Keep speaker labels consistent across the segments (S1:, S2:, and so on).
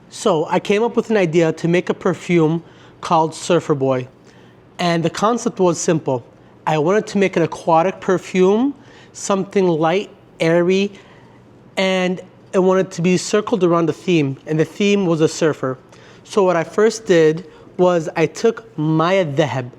S1: So I came up with an idea to make a perfume called Surfer Boy. And the concept was simple. I wanted to make an aquatic perfume, something light, airy, and I wanted to be circled around a theme. And the theme was a surfer. So what I first did was I took Maya Deheb.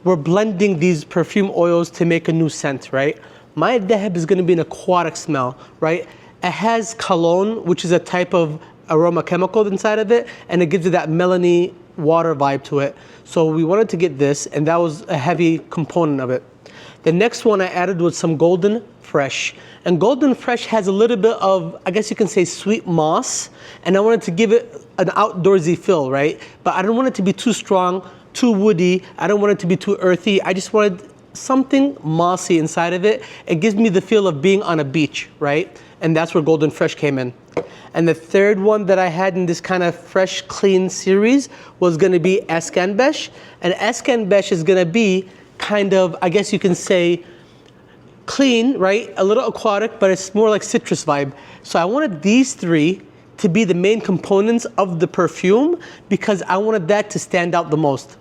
S1: We're blending these perfume oils to make a new scent, right? Maya Deheb is going to be an aquatic smell, right? It has Cologne, which is a type of aroma chemical inside of it, and it gives you that melony water vibe to it. So we wanted to get this, and that was a heavy component of it. The next one I added was some Golden Fresh. And Golden Fresh has a little bit of, I guess you can say, sweet moss, and I wanted to give it an outdoorsy feel, right? But I don't want it to be too strong, too woody. I don't want it to be too earthy. I just wanted something mossy inside of it. It gives me the feel of being on a beach, right? And that's where Golden Fresh came in. And the third one that I had in this kind of fresh, clean series was gonna be Escanbesh. And Escanbesh is gonna be kind of, I guess you can say, clean, right? A little aquatic, but it's more like citrus vibe. So I wanted these three to be the main components of the perfume because I wanted that to stand out the most.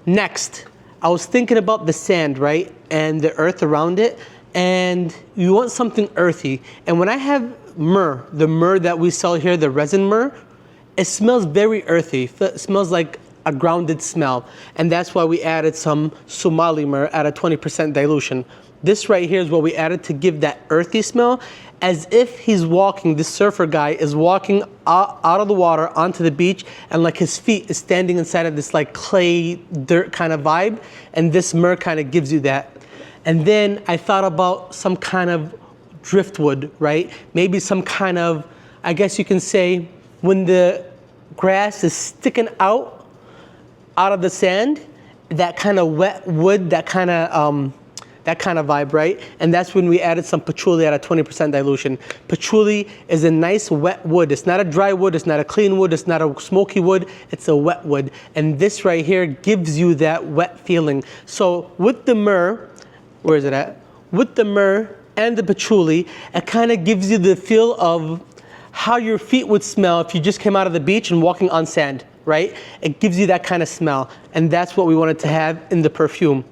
S1: Next, I was thinking about the sand, right? And the earth around it. And you want something earthy. And when I have myrrh, the myrrh that we sell here, the resin myrrh, it smells very earthy. It smells like a grounded smell. And that's why we added some Somali myrrh at a 20% dilution. This right here is what we added to give that earthy smell, as if he's walking, this surfer guy is walking out of the water onto the beach, and like his feet is standing inside of this like clay, dirt kind of vibe. And this myrrh kind of gives you that. And then I thought about some kind of driftwood, right? Maybe some kind of, I guess you can say, when the grass is sticking out of the sand, that kind of wet wood, that kind of vibe, right? And that's when we added some patchouli at a 20% dilution. Patchouli is a nice wet wood. It's not a dry wood, it's not a clean wood, it's not a smoky wood, it's a wet wood. And this right here gives you that wet feeling. So with the myrrh, where is it at? With the myrrh and the patchouli, it kind of gives you the feel of how your feet would smell if you just came out of the beach and walking on sand, right? It gives you that kind of smell. And that's what we wanted to have in the perfume.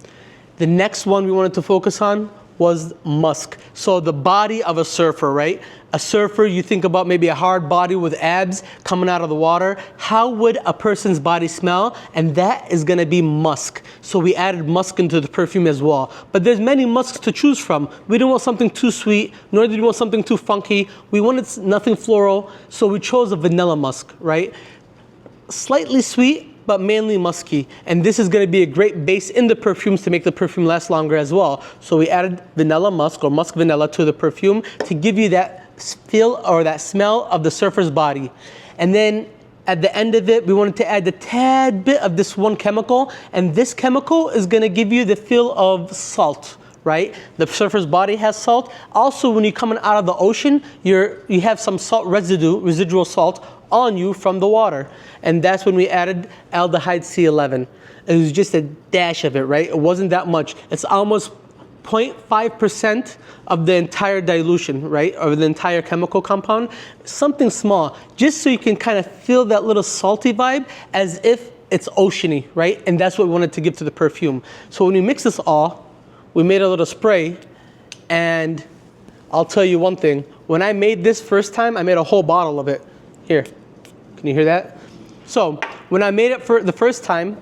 S1: The next one we wanted to focus on was musk. So the body of a surfer, right? A surfer, you think about maybe a hard body with abs coming out of the water. How would a person's body smell? And that is gonna be musk. So we added musk into the perfume as well. But there's many musks to choose from. We didn't want something too sweet, nor did we want something too funky. We wanted nothing floral, so we chose a vanilla musk, right? Slightly sweet, but mainly musky. And this is gonna be a great base in the perfumes to make the perfume last longer as well. So we added vanilla musk or musk vanilla to the perfume to give you that feel or that smell of the surfer's body. And then at the end of it, we wanted to add a tad bit of this one chemical, and this chemical is gonna give you the feel of salt, right? The surfer's body has salt. Also, when you're coming out of the ocean, you have some salt residual salt on you from the water. And that's when we added aldehyde C11. It was just a dash of it, right? It wasn't that much. It's almost 0.5% of the entire dilution, right? Or the entire chemical compound. Something small, just so you can kind of feel that little salty vibe as if it's oceany, right? And that's what we wanted to give to the perfume. So when we mix this all, we made a little spray, and I'll tell you one thing. When I made this first time, I made a whole bottle of it. Here, can you hear that? So when I made it for the first time,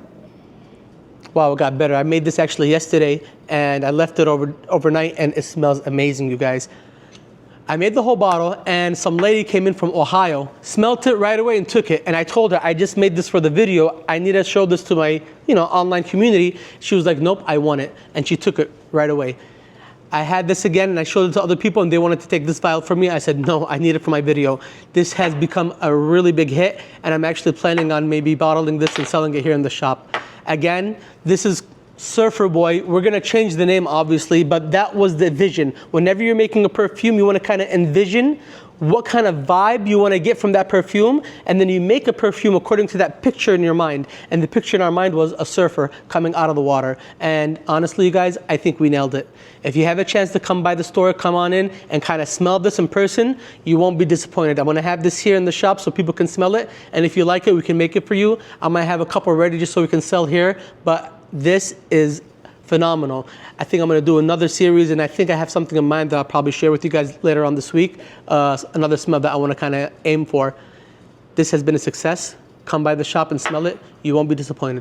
S1: wow, it got better. I made this actually yesterday, and I left it overnight, and it smells amazing, you guys. I made the whole bottle, and some lady came in from Ohio, smelt it right away and took it. And I told her, I just made this for the video. I need to show this to my, online community. She was like, nope, I want it. And she took it right away. I had this again, and I showed it to other people, and they wanted to take this vial from me. I said, no, I need it for my video. This has become a really big hit, and I'm actually planning on maybe bottling this and selling it here in the shop. Again, this is Surfer Boy. We're gonna change the name, obviously, but that was the vision. Whenever you're making a perfume, you wanna kind of envision what kind of vibe you want to get from that perfume, and then you make a perfume according to that picture in your mind. And the picture in our mind was a surfer coming out of the water. And honestly, you guys, I think we nailed it. If you have a chance to come by the store, come on in and kind of smell this in person, you won't be disappointed. I'm gonna have this here in the shop so people can smell it, and if you like it, we can make it for you. I might have a couple ready just so we can sell here, but this is phenomenal. I think I'm gonna do another series, and I think I have something in mind that I'll probably share with you guys later on this week, another smell that I wanna kinda aim for. This has been a success. Come by the shop and smell it. You won't be disappointed.